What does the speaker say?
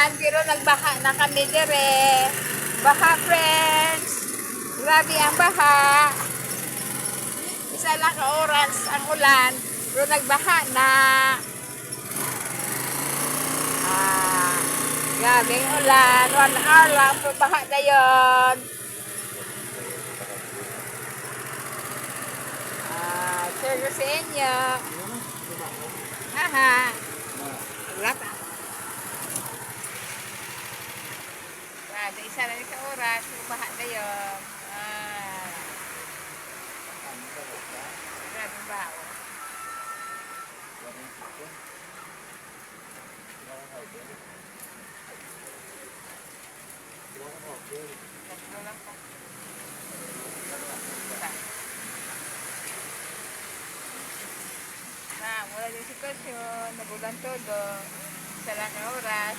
ulan, pero nagbaha na kami dire. Baha, friends. Grabe ang baha. Isa lang ka oras ang ulan, pero nagbaha na. Grabe ang ulan. 1 hour lang, pero baha na yun. Share ko sa inyo. Aha. Ulat ah. Grabe, isa lang sa oras, pero baha na yun. Grabe ba? Tatlo lang pa. Wala din sitwasyon, nagulan todo. Isa lang ang oras,